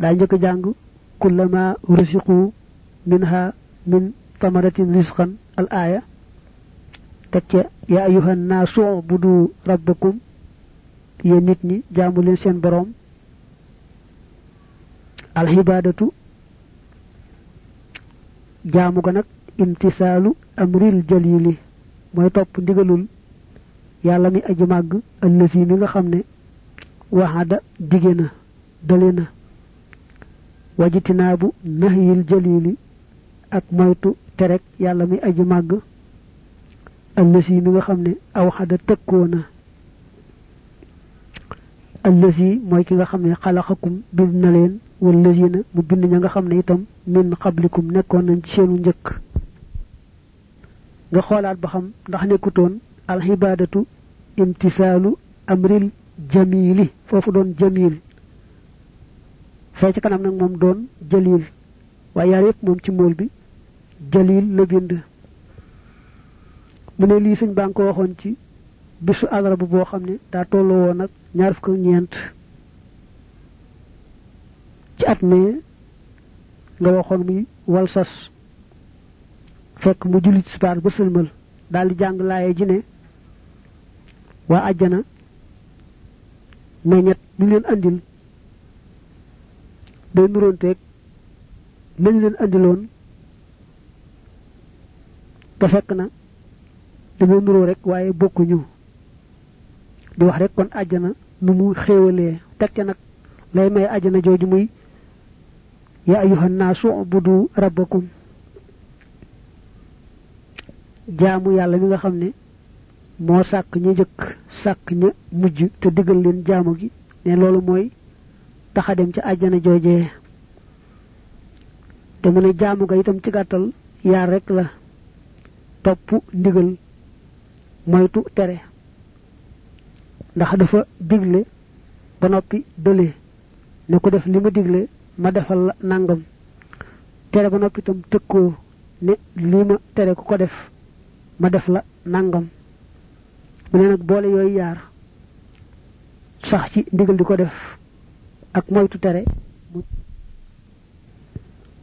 daa njëkk jàng kullama rusiqu minha min tamaratin risqan al aya teg ca ya ayuhan naasu budu rabbakum yéen nit ñi jaamu leen seen boroom alxibaadatu jaamu ga nag imtisaalu amril jalili mooy topp ndigalul yàlla mi aji màgg allasi mi nga xam ne waxada dige na dale na wajitinaabu nahyil jalili ak moytu terek yàlla mi aji màgg allasi mi nga xam ne awxada tëkkoo na allasi mooy ki nga xam ne xalaxakum bind na leen wallazina mu bind ña nga xam ne itam min qablikum nekkoon nañ ci seenu njëkk nga xoolaat ba xam ndax nekkutoon alxibaadatu imtisaalu amril jamili foofu doon jamil fee ci kanam nag moom doon jalil waaye yaar yëpp moom ci mool bi jalil la bind mu ne lii sëñ baa ngi ko waxoon ci bisu àllarba boo xam ne daa tolloo woon nag ñaar fukk ak ñeent ci at mi nga waxoon muy wal sas fekk mu julli tisbaar ba sëlmal daal di jàng laaye ji ne waa àjjana meññet ñu leen andil day nuroonteeg lañ leen andiloon te fekk na dañoo nuroo rek waaye bokkuñu di wax rek kon àjjana nu mu xéewalee teg ca nag lay may àjjana jooju muy ya ayuhan naasu ubudu rabbakum jaamu yàlla mi nga xam ne moo sàkk ña jëkk sàkk ña mujj te digal leen jaamu gi ne loolu mooy taxa dem ci àjjana joojee te mu ne jaamu ga itam ci gàttal yaar rek la topp ndigal moytu tere ndax dafa digle ba noppi dële ne ko def li ma digle ma defal la nangam tere ba noppi itam tëkkoo ne li ma tere ku ko def ma def la nangam mu ne nag boole yooyu yaar sax ci ndigal di ko def ak moytu tere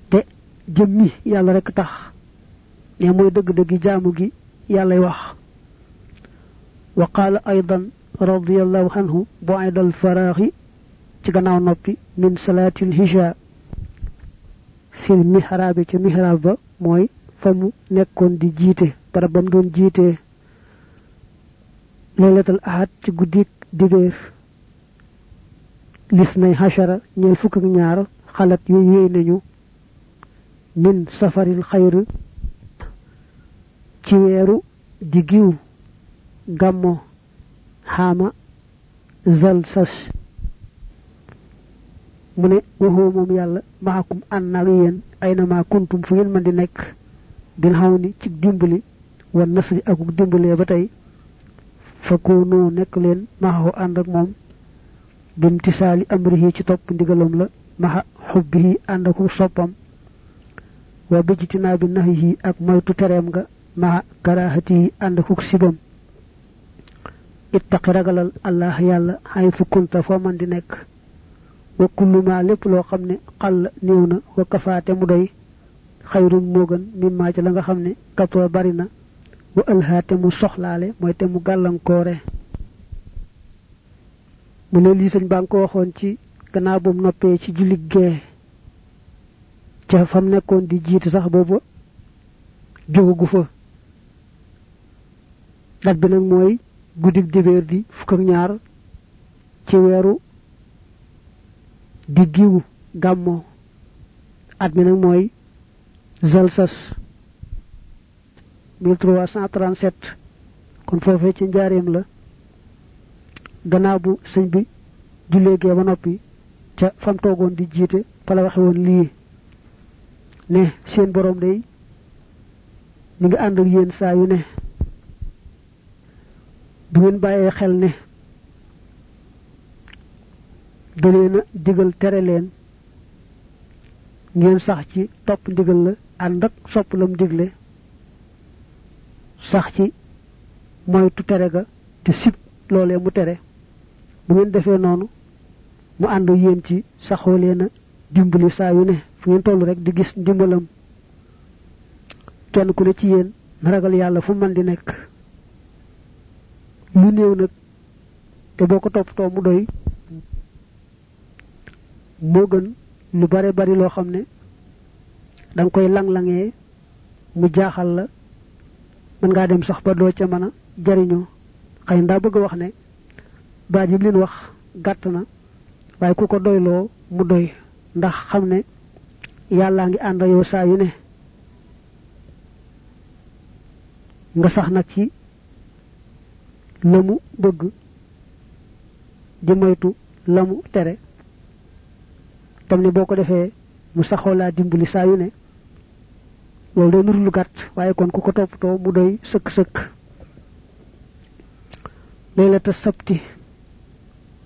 te jëmmi yàlla rek tax ne mooy dëgg-dëggi jaamu gi yàllay wax wa qaala aydan radiyallahu anhu bu'ida al faraaxi ci gannaaw noppi min salaatil hisha fil mihraabi ca mihraab ba mooy fa mu nekkoon di jiite barab ba mu doon jiitee laylatal ahad ci guddik dibéer lisnay hashara ñeel fukk ak ñaar xalat yooyu wéy nañu min safaril xayr ci weeru diggiw gàmmo xaama zal sas mu ne waxoo moom yàlla maakum ànd naag yéen ay na maa kuntum fu ngeen mën di nekk bil xaw ni ci dimbali wan nasri akuk dimbalee ba tey fa koonoo nekk leen maxaxu ànd ak moom bimtisaali amrihi ci topp ndigalam la maxa xubbihi ànd aku soppam wa bijtinaa bi nahyihi ak moytu tereem nga maxa karaahatihi ànd akuk sibam ittaqi ragalal allah yàlla xaytu kunta foo man di nekk wa kullu ma lépp loo xam ne xàll néew na wa kafaate mu doy xayrun moo gën mimmaa ci la nga xam ne katoo bari na wa ëlhaate mu soxlaale mooy te mu gàllankoore mu ne lii sëñ baa ngi ko waxoon ci gannaaw bu mu noppee ci julli gee ca fam nekkoon di jiite sax booba jógagu fa dat bi nag mooy guddig dibéer di fukk ak ñaar ci weeru diggiwu gàmmo at mi nag mooy zalsas 1337 kon foofee ci njaareem la gannaaw bu sëñ bi jullee gee ba noppi ca fam toogoon di jiite fa la waxe woon lii ne seen boroom day mi ngi ànd ak yéen saa yu ne bu ngeen bàyyee xel ne da leena digal tere leen ngeen sax ci topp ndigal la ànd ak sopp lam digle sax ci moytu tere ga te sib loolee mu tere bu ngeen defee noonu mu ànd yéen ci saxoo leena dimbali saa yu ne fu ngeen toll rek di gis ndimbalam kenn ku ne ci yéen na ragal yàlla fu man di nekk lu néew nag te boo ko toppatoo mu doy moo gën lu bare bari loo xam ne danga koy lang-langee mu jaaxal la mën ngaa dem sax ba doo ca mën a jariñoo xëy ndaa bëgg wax ne baat yi leen wax gàtt na waaye ku ko doyloo mu doy ndax xam ne yàllaa ngi ànd yow saa yu ne nga sax nag ci lamu bëgg di moytu lamu tere tam ne boo ko defee mu saxoo laa dimbali saa yu ne loolu day nuru lu gàtt waaye kon ku ko toppatoo mu doy sëkk-sëkk laylata sabti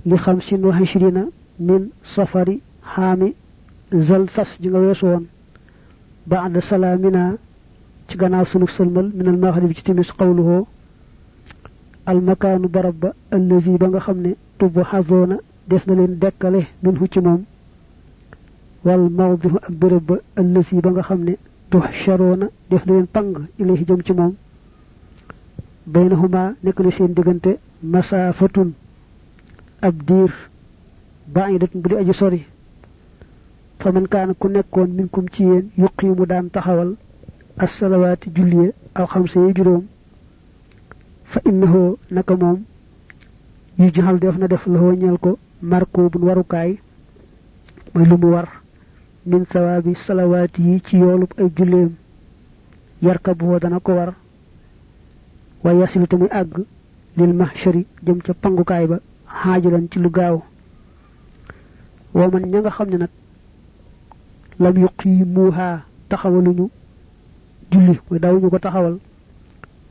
li 25 min safari xaami zal sas ji nga weesu woon ba'da salaamina ci gannaaw sunu sëlmal min al maghrib ci timis qawluhu al makaanu barab ba allazi ba nga xam ne tubb xazoona def na leen dekkale minhu ci moom wal mawdihu ak bërëb ba allazi ba nga xam ne tuhsharoona def na leen pang ilayhi jëm ci moom baynahuma nekk na seen diggante masaafatun ab diir ba'idatun bu di aji sori fa man kaana ku nekkoon minkum ci yéen yuqiimu daan taxawal as-salawaati julliye alxamsa yi juróom fa innahu naka moom yu jaxal def na def la ñeel ko markubun warukaay mooy lu mu war min sawaabi salawaati yi ci yoolub ay julleem yarkabu dana ko war wa yasilu tamuy àgg lil mahshari jëm ca pangukaay ba xaajulan ci lu gaaw wa man ña nga xam ne nag lam yuqiimuha taxawaluñu julli mooy daawuñu ko taxawal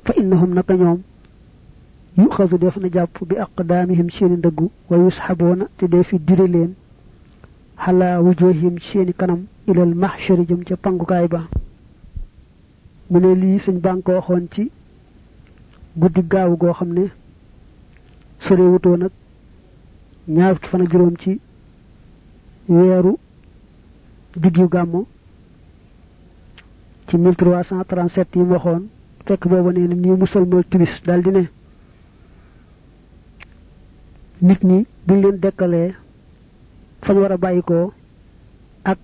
fa innahum naka ñoom yuxasu def na jàpp bi aqdaamihim seeni ndëggu wa yusxaboona te dee fi dire leen xalaa wujuhihim seeni kanam ilal mahshari jëm ca pangukaay ba mu ne lii sëñ baa ngi ko waxoon ci guddi gaaw goo xam ne sorewutoo nag ñaar fukki fan ak juróom ci weeru diggu gàmmo ci 1337 yi mu waxoon fekk booba nee na nii musalmal timis daal di ne nit ñi buñ leen dekkalee fañ war a bàyyikoo ak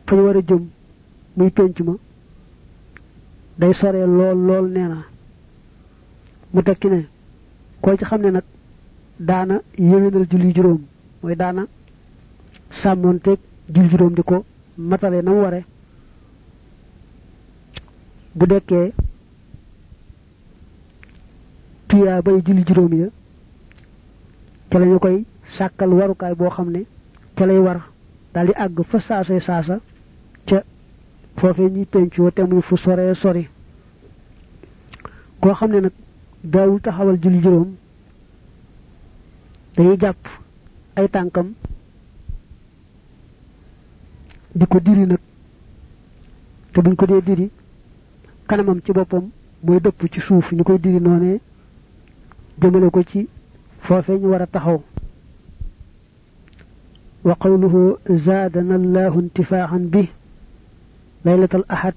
fañ war a jëm muy penc ma day soree lool nee na mu tekki ne koo ci xam ne nag daana yéwénal julli juróom mooy daana sàmmoonteeg julli juróom di ko matale na mu ware bu dekkee tuyaa bay julli juróom ya ca lañu koy sàkkal warukaay boo xam ne ca lay war daal di àgg fa saasa ca foofee ñuy pencoo te muy fu soree sori koo xam ne nag daawul taxawal julli juróom dañuy jàpp ay tànkam di ko diri nag te buñ ko dee diri kanamam ci boppam mooy dëpp ci suuf ñu koy diri noonee jëmale ko ci foofee ñu war a taxaw wa qawluhu zaadana allahu intifaaxan bi laylatal ahad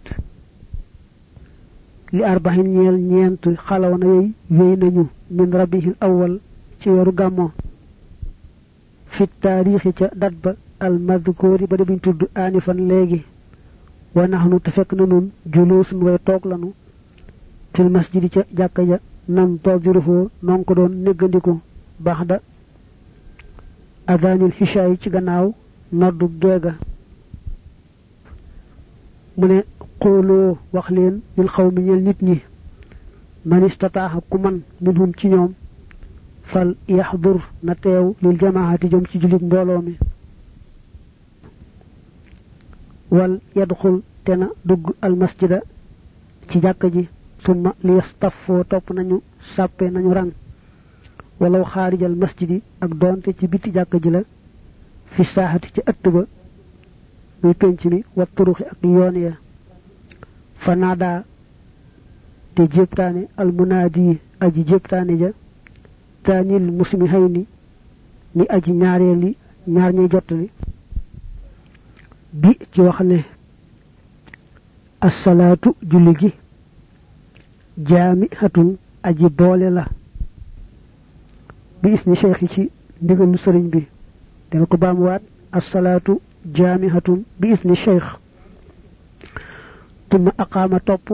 li arbaxin ñeel ñeent xalaw na yooyu wéy nañu min rabihil awwal ci weeru gàmmo fi taarixi ca dat ba al madkoori ba de buñ tudd aanifan léegi wa naxnu te fekk na nun juluusun way toog lanu fil masjidi ca jàkka ja nan toog jurófoo noon ko doon néggandiku baxda adaanil xishaay ci gannaaw noddu geega mu ne xooloo wax leen lil xaw mi ñeel nit ñi man istataaxa ku man minhum ci ñoom fal yaxdur na teew lil jamaati jëm ci julit mbooloo mi wal yadxul te na dugg al masjida ci jàkka ji summa li yastaffoo topp nañu sàppe nañu rang walaw xaarijal masjidi ak doonte ci biti jàkka ji la fi saaxati ci ëtt ba muy penc mi wa turuxi ak yoon ya fa naada te jéptaane al munaadi aji jéptaane ja taanil musmihayni ni aji ñaareeli ñaar ñuy jottali bi ci wax ne as-salaatu julli gi jaamihatun aji boole la bi isni cheikh ci ndigalu sëriñ bi dana ko baamuwaat as-salaatu jaamihatun bi isni cheikh tumma aqaama topp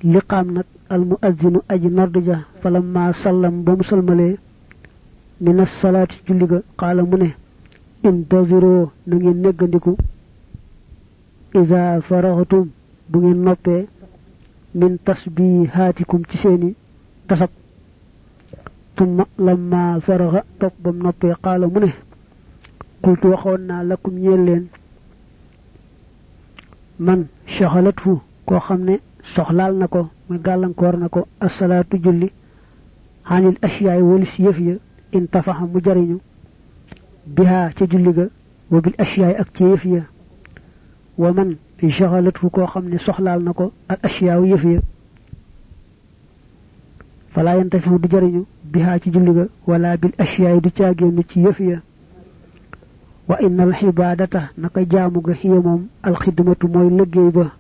liqaam nag al muazzinu aji nodd ja falamma sallam ba mu salmalee min as-salaati julli ga qaala mu ne intaziroo na ngeen neggandiku iza faraxatum bu ngeen noppee min tasbihaatikum ci seeni tasab tumma lamma faraxa topp bam noppee qaala mu ne qultu waxoon naa lakum ñeel leen man shaxalatfu koo xam ne soxlaal na ko muy gàllankoor na ko asalaatu julli xanil asiyaay walis yëf ya intafaxa mu jariñu bihaa ca julli ga wa bil asiyaay ak ci yëf ya wa man shaxalatfu koo xam ne soxlaal na ko al asiyaaw yëf ya falaa yantafihu du jariñu bihaa ci julli ga wala bil asiyaay du caagéenu ci yëf ya wa innal xibaadata naka jaamu ga xiya moom alxidmatu mooy liggéey ba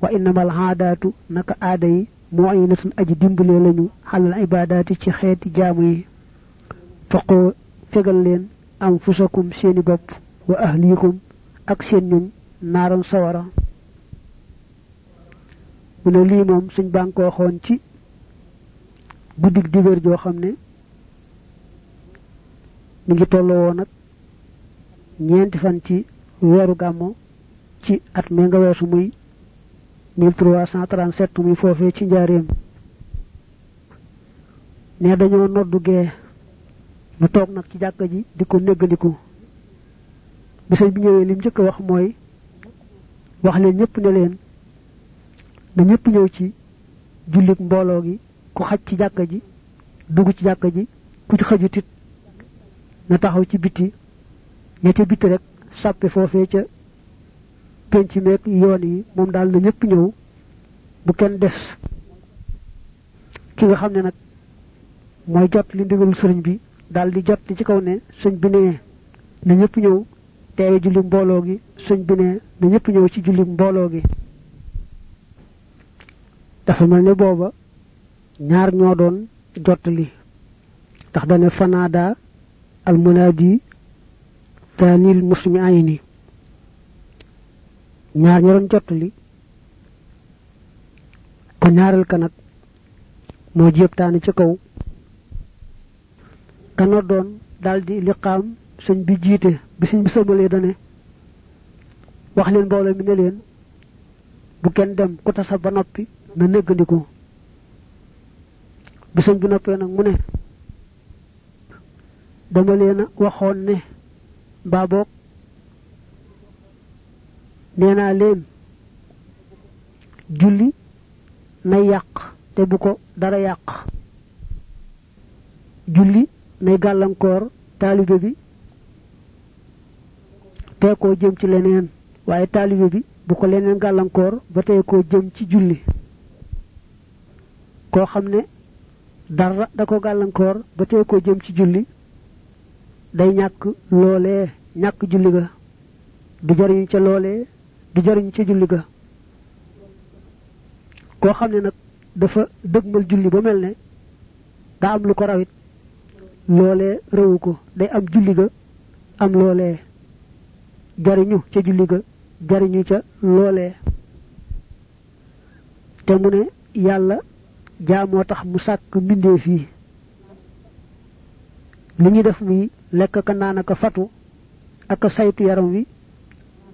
wa innamal aadaatu naka aada yi mu'inatun aji dimbalee lañu xalal ibaadaati ci xeeti jaamu yi faqoo fegal leen anfusakum seeni bopp wa ahliikum ak seen ñoñ naaram sawara mu ne lii moom suñ baa ngi ko waxoon ci guddig dibéer joo xam ne mi ngi tolloo woon nag ñeenti fan ci weeru gàmmo ci at mi nga weesu muy 1337 muy foofee ci njaareem ne dañoo noddu gee nu toog nag ci jàkka ji di ko néggandiku bi sëñ bi ñëwee lim njëkk a wax mooy wax leen ñëpp ne leen na ñëpp ñëw ci jullik mbooloo gi ku xaj ci jàkka ji dugg ci jàkka ji ku ci xajutit na taxaw ci biti ña ca bitti rek sàppe foofee ca penc meeg yoon yi moom daal na ñëpp ñëw bu kenn des ki nga xam ne nag mooy jot li ndigalul sëriñ bi daal di jot li ci kaw ne sëñ bi ne na ñëpp ñëw teewe julli mbooloo gi sëñ bi ne na ñëpp ñëw ci julli mbooloo gi dafa mel ne booba ñaar ñoo doon jot li ndax dane fanaada al munaadi taanil muslimi ayni ñaar ña doon jottali ko ñaareel ka nag moo jéebtaani ci kaw kana doon daldi liqaam sëñ bi jiite bi sëñ bi sëmalee dane wax leen mbooloo mi ne leen bu kenn dem ku tasa ba noppi na néggandiku bi sëñ bi noppee nag mu ne dama leen a waxoon ne mbaa boog nee naa leen julli nay yàq te bu ko dara yàq julli nay gàllankoor taalibe bi tee koo jëm ci leneen waaye taalibe bi bu ko leneen gàllankoor ba tee koo jëm ci julli koo xam ne dara da ko gàllankoor ba tee koo jëm ci julli day ñàkk loolee ñàkk julli ga du jariñu ca loolee du jariñu ca julli ga koo xam ne nag dafa dëgmal julli ba mel ne daa am lu ko rawit loolee rewu ko day am julli ga am loolee jariñu ca julli ga jariñu ca loolee te mu ne yàlla jaamoo tax mu sàkk mbindeef yi li ñuy def muy lekk ka naan ka fatu ak a saytu yaram wi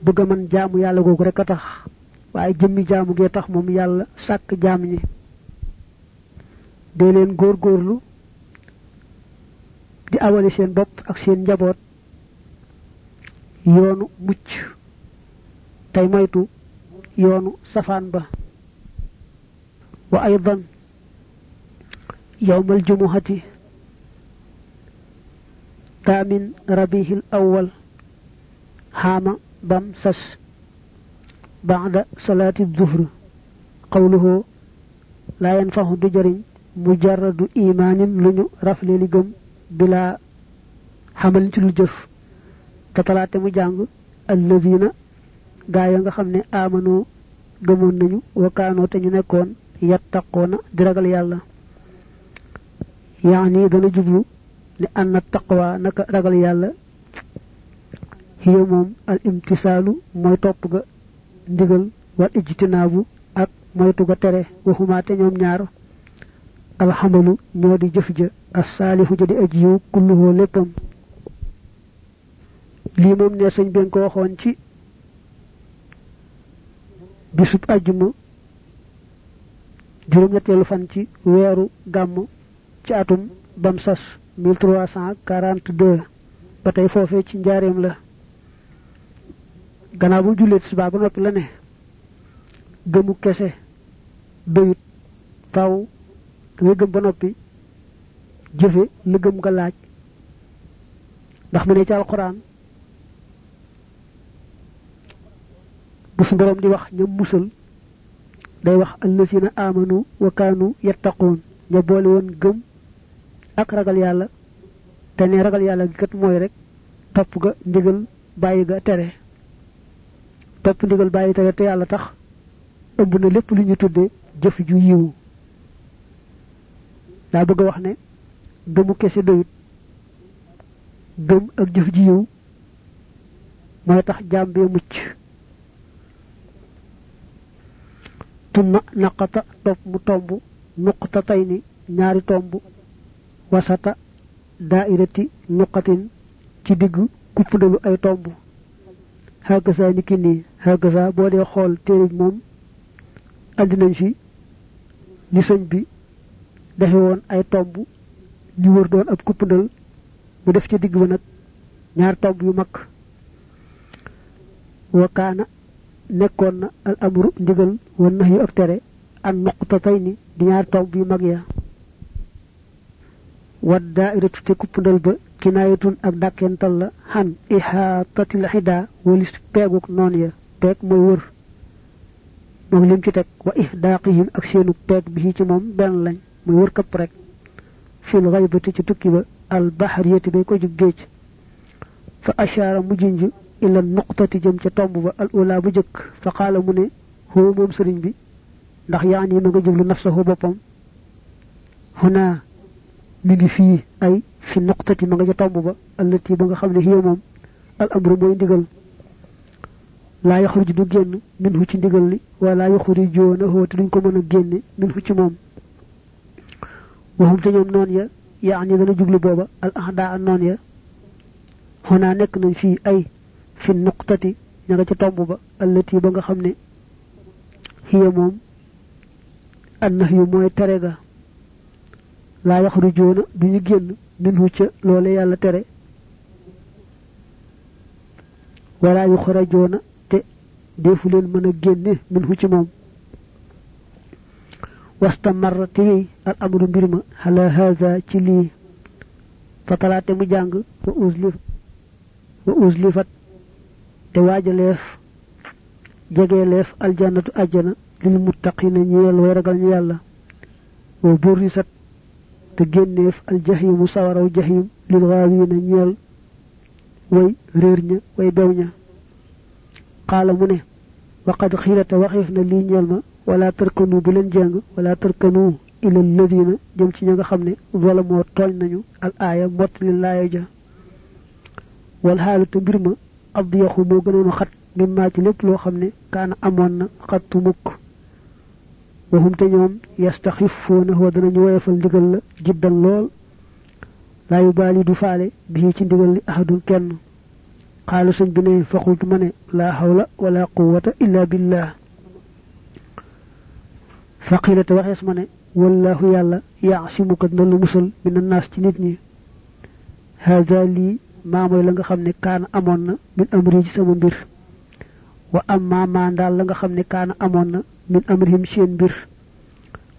bëgg a mën jaamu yàlla googu rek a tax waaye jëmmi jaamu gee tax moom yàlla sàkk jaam ñi dee leen góorgóorlu di awale seen bopp ak seen njaboot yoonu mucc tey moytu yoonu safaan ba wa aydan yawmal jumuhati taamin rabihil awwal xaama bam sas ba'da salaati duhr qawluhu laa yanfahu du jariñ mujarradu imaanin lu ñu rafle li gëm bila xamal ci lu jëf te talaate mu jàng allazina gaa ya nga xam ne amanoo gëmoon nañu wakaanoo te ñu nekkoon yattaqoona di ragal yàlla yaani dana jublu li anna taqwa naka ragal yàlla hiya moom al imtisaalu mooy topp ga ndigal wal ijtinaabu ak moytu ga tere waxumaa te ñoom ñaar alxamalu ñoo di jëf ja assaalihu ja di aji yiw kulluhoo léppam lii moom ne sëñ bi ko waxoon ci bisub àjjuma juróom-ñetteelu fan ci weeru gàmm ci atum bam sas 1342 ba tey foofee ci njaareem la gannaaw bu jullee tisbaar ba noppi la ne gëmu kese doyut faw nga gëm ba noppi jëfe la gëm nga laaj ndax mu ne ci alquran bu su borom di wax ñam musal day wax allazina amanu wa kaanu yattaqun ña boole woon gëm ak ragal yàlla te ne ragal yàlla gi kat mooy rek topp ga ndigal bàyyi ga tere topp ndigal bàyyi tere te yàlla tax ëmb na lépp lu ñu tudde jëf ju yiw daa bëgg a wax ne gëmu kese doyut gëm ak jëf ju yiw mooy tax jaam bee mucc tumma naqata topp mu tomb nuqta tay ni ñaari tomb wasata daairati nuqatin ci digg kuppundalu ay tomb hagasa ni ki nii hagasa boo dee xool téere moom andi nañ fi ni sëñ bi defe woon ay tomb ñu wër doon ab kuppundal mu def ci digg ba nag ñaar tomb yu mag wa kaana nekkoon na al amru ndigal wan nahyu ak tere an nuqtatayni di ñaar tomb yu mag ya wad daairatu te kuppundal ba kinaayatun ak dàkkental la xan ihaatatil xida walis peeguk noon ya peeg mooy wër moom lim ci teg wa ihdaaqihim ak seenu peeg bi ci moom benn lañ muy wër këpp rek fil xaybati ci tukki ba al bahriyati bay ko jug géej fa ashaara mu jinj ila nuqtati jëm ca tomb ba al ula bu jëkk fa qaala mu ne huwa moom sëriñ bi ndax yaani ma nga jublu nafsahu boppam huna mi ngi fii ay fi nuqtati ma nga ca tomb ba allati ba nga xam ne hiya moom al amru mooy ndigal laa yaxruju du génn minhu ci ndigal li wala yuxrijoonahu te duñ ko mën a génne minhu ci moom waxum te ñoom noon ya yaani dana jublu booba al ahdaa noon ya huna nekk nañ fii ay fi nuqtati ña nga ca tomb ba allati ba nga xam ne hiya moom annahyu mooy tere ga laa yaxrujoona duñu génn minhu ca loole yàlla tere wala yuxrajoona te defu leen mën a génne minhu ci moom wastamarra te wéy al amru mbir ma ala haza ci lii fa talaate mu jàng wa uslifat te waajaleef jegeeleef aljannatu ajjana lil muttaqina ñeel way ragal ñu yàlla wa burrisat te génneef aljahimu sawaraw jahim lil gaawina ñeel way réer ña way bew ña qaala mu ne waqad xiilata waxeef na lii ñeel ma wala tarkanu bu leen jàng wala tarkanu ila alladina jëm ci ña nga xam ne wala moo tooñ nañu al aaya mottali laaya ja wal xaalu te mbir ma addiyaxu moo gënoon a xat mimmaa ci lépp loo xam ne kaana amoon na xattu mukk waxum te ñoom yastaxifuuna wa danañu woyefal ndigal la jiddan lool laa yu baali du faale bii ci ndigal li ahadun kenn xaalu sëñ bi ne faqultu ma ne laa hawla wala quwwata illa billah faqilate waxees ma ne wallahu yàlla yaasimuka na la musal min annaas ci nit ñi haada lii maa mooy la nga xam ne kaana amoon na min amri ci sama mbir wa amma maa ndaal la nga xam ne kaana amoon na min amrihim seen mbir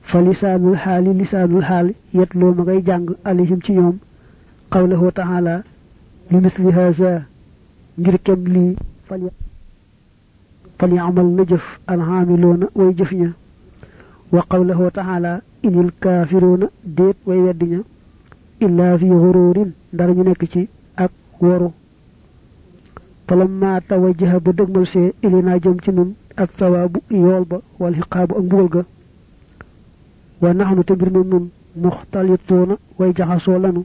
fa lisaanul xaali yet loo ma ngay jàng alayhim ci ñoom qawlahu taala li misli haza ngir kem lii fal ya'mal na jëf alxaamiloona way jëf ña wa qawluhu ta'ala inil kaafiruuna déet way weddi ña illaa fi xururin dara ñu nekk ci ak waru falamma tawajjaha ba dëgmal see ilinaa jëm ci nun ak sawaabu yool ba wal xiqaabu ak mbugal ga wa naxnu te mbir moom nun muxtalituuna way jaxasoo lanu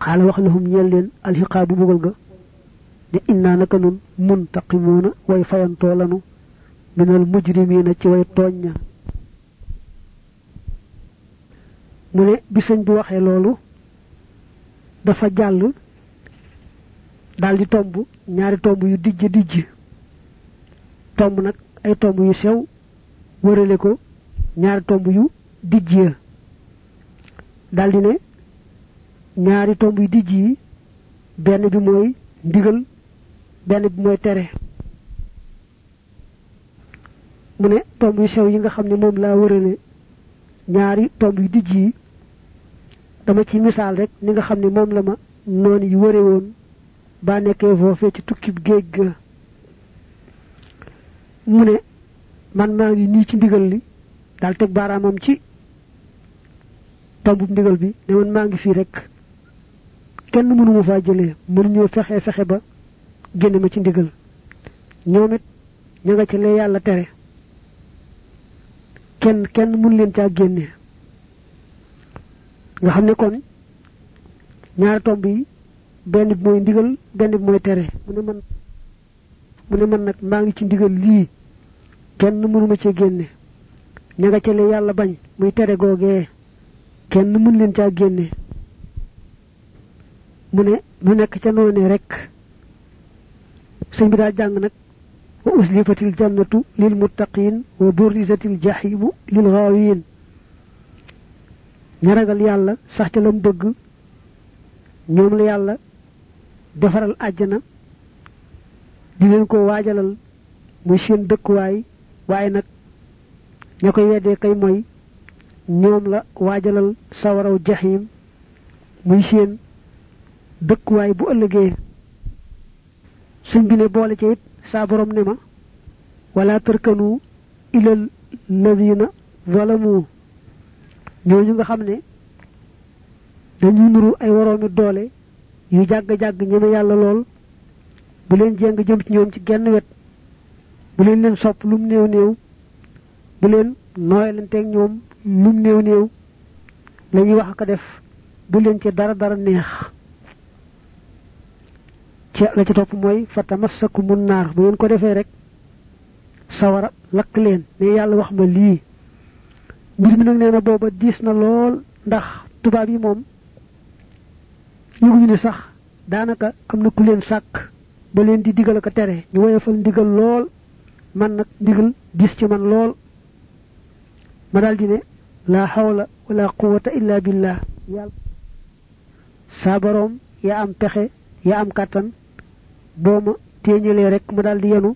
xaala wax lahum ñeel leen alxiqaabu mbugal ga ne innaa naka nun muntaqimoona way fayantoo lanu minal mujrimiina ci way tooñ ña mu ne bi sëñ bi waxee loolu dafa jàll daldi tomb ñaari tomb yu dijj tomb nag ay tomb yu sew wërale ko ñaari tomb yu dijj ya daldi ne ñaari tomb yu dijj yi benn bi mooy ndigal benn bi mooy tere mu ne tomb yu sew yi nga xam ne moom laa wërale ñaari tomb yu dijj yi dama ci misaal rek ni nga xam ne moom la ma noonu yu wëre woon ba nekkee foofee ci tukkib géej ga mu ne man maa ngi nii ci ndigal li daal teg baaraamam ci tombub ndigal bi ne man maa ngi fii rek kenn mënu ma faa jëlee mënuñoo fexe ba génne ma ci ndigal ñoom it ña nga ci lee yàlla tere kenn mënu leen caa génne nga xam ne kon ñaari tomb yi benn bi mooy ndigal benn bi mooy tere mu ne man nag maa ngi ci ndigal lii kenn mënuma cee génne ña nga ca lee yàlla bañ muy tere googee kenn mënu leen caa génne mu ne mu nekk ca noonee rek sëñ bi daal jàng nag wa uslifatil jannatu lil muttaqin wa burrizatil jahimu lil ghaawin ña ragal yàlla sax ca lam bëgg ñoom la yàlla defaral àjjana di leen ko waajalal muy seen dëkkuwaay waaye nag ña koy weddee kay mooy ñoom la waajalal sawaraw jahim muy seen dëkkuwaay bu ëllëgee suñ bi ne boole ca it saa borom ne ma wala tarkanu ilal ladina zalamu ñooñu nga xam ne dañuy nuru ay woroomi doole yu jàgg-jàgg ñeme yàlla lool bu leen jéng jëm ci ñoom ci genn wet bu leen sopp lum néew bu leen nooyalanteeg ñoom lum néew la ñuy wax ko def bu leen ci dara neex ci la ci topp mooy fatamassakumun naar bu ngeen ko defee rek sawara lakk leen ne yàlla wax ma lii mbir mi nag nee na booba diis na lool ndax tubaab yi moom yëguñu ne sax daanaka am na ku leen sàkk ba leen di digal ak tere ñu woyofal ndigal lool man nag ndigal diis ci man lool ma daldi ne la hawla wala quwwata illa billah yàlla saa boroom yaa am pexe yaa am kàttan boo ma téeñalee rek ma daldi yenu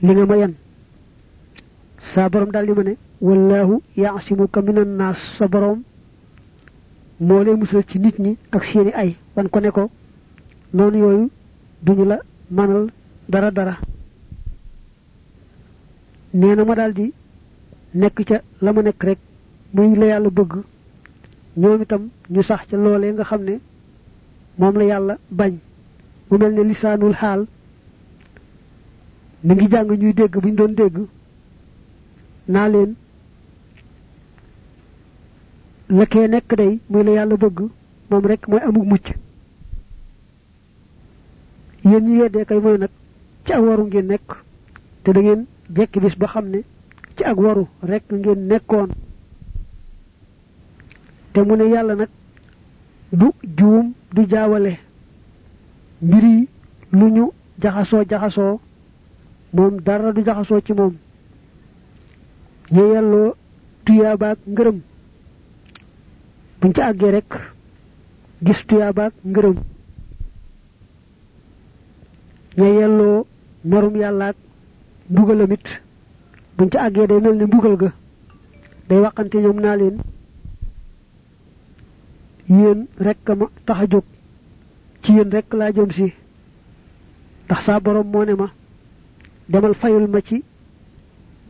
li nga ma yen saa boroom daldi ma ne wallahu ya'simuka minan nas sa boroom moo lay musal ci nit ñi ak seeni ay wan ko ne ko noonu yooyu duñu la manal dara nee na ma daldi nekk ca la ma nekk rek muy la yàlla bëgg ñoom itam ñu sax ca loolee nga xam ne moom la yàlla bañ mu mel ne lisaanul xaal mi ngi jàng ñuy dégg buñ doon dégg naa leen la kee nekk day muy la yàlla bëgg moom rek mooy amug mucc yéen ñi weddee kay mooy nag ci ak waru ngeen nekk te da ngeen jekki bis ba xam ne ci ak waru rek ngeen nekkoon te mu ne yàlla nag du juum du jaawale mbiri lu ñu jaxasoo moom dara du jaxasoo ci moom ñu yelloo tuyaabaak ngërëm buñ ci àggee rek gis tuyaabaak ngërëm ñu yelloo merum yàllaak mbugalamit buñ ci àggee day mel ne mbugal ga day waxante ñoom naa leen yéen rek ma tax a jóg ci yeen rek la jëm si ndax sa borom mo ne ma demal fayul ma ci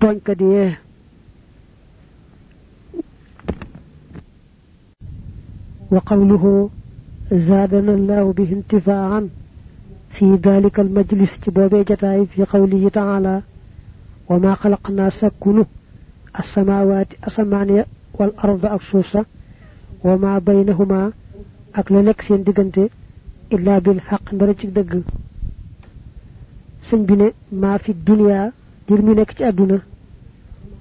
tooñkat yee wa qawluhu زادنا الله به انتفاعا في ذلك المجلس تبوبي جتاي في قوله تعالى وما خلقنا سكنه السماوات السمانية والأرض أكسوسا وما بينهما أكل نكسين دقنتي إلا بالحق نرجك دق سنبني ما في الدنيا جرمي نكت أدنى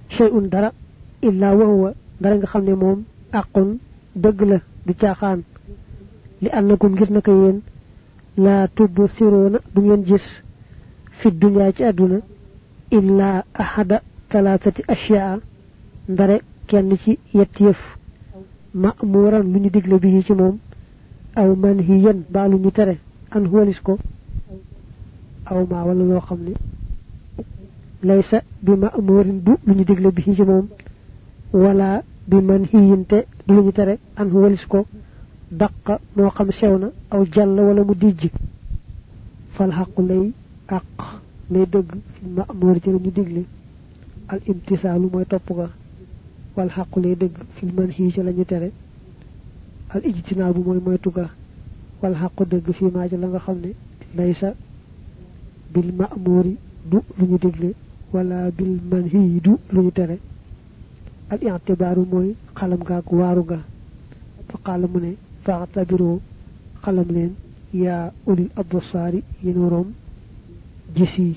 شيء درا إلا وهو درنغ خمني موم أقن دقل بتاخان لأنكم غير نك يين لا تبصرون بغين جيس في الدنيا ci aduna إلا أحد ثلاثة أشياء ndare kenn ci yett yef ma'muran lu ñu digle bi ci mom aw manhiyan ba lu ñu tere an huwalis ko aw ma wala lo xamni laysa bi ma'murin du lu ñu digle bi ci mom wala bi manhiyin te lu ñu tere an huwalis ko دق مو خم سيونا او جل ولا مو ديج فالحق لي اق لي دغ في المأمور تي ني ديغلي الامتثال موي توپغا والحق لي دغ في المنهي تي لا ني تéré الاجتناب موي توغا والحق دغ في ما جا لا خامني ليس بالمأمور دو لو ني ديغلي ولا بالمنهي دو لو ني تéré الاعتبار موي خلم غاك واروغا فقال مني فاعتبروا قلم لين يا أولي الأبصار ينورم جسي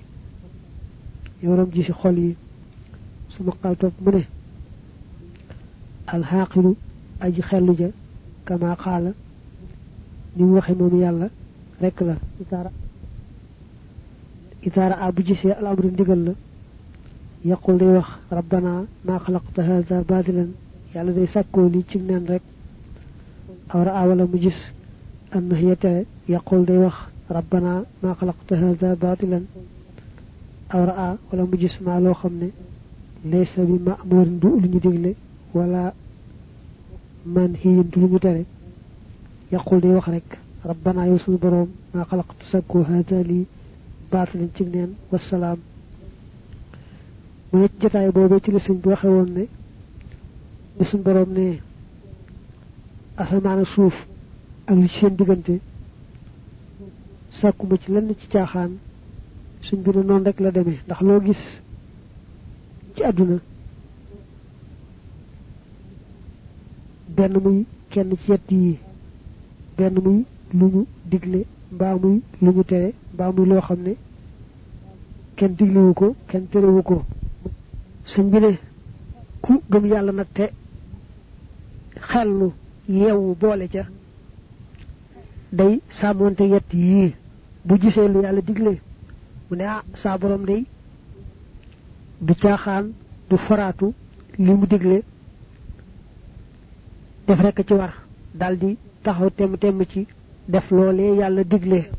يورم جسي خولي ثم قال توب منه الحاقل أجي خلجة كما قال ني وخي موم يالا رك لا إذا رأى بجسي الأمر ندغل يقول لي وخ ربنا ما خلقت هذا باطلا يالا داي ساكو لي ci nen rek أو رأى ولا مجس أنه يقول دي وخ ربنا ما خلقت هذا باطلا أو رأى ولا مجس ما لو خمني ليس بمأمور دو لني ديغلي ولا منهي دو لني تري يقول دي وخ رك ربنا يوسف بروم ما خلقت سكو هذا لي باطلا تنين والسلام من جتاي بوبي تي لسن بو خيوون ني لسن بروم ني asamaan suuf ak li seen digënté sakuma ci lenn ci tiaxaan suñ bi non rek la démé ndax lo gis ci aduna benn muy kenn ci yett yi benn muy luñu diglé mbaa muy luñu téré mbaa muy lo xamné kenn diglewu ko kenn téréwu ko suñ bi né ku gëm yalla nak té xellu yewu boole ca day samonté yett yi bu gisé lu yalla diglé mu né sa borom day du tiaxaan du faratu limu diglé def rek ci war daldi taxaw tem ci def lolé yalla diglé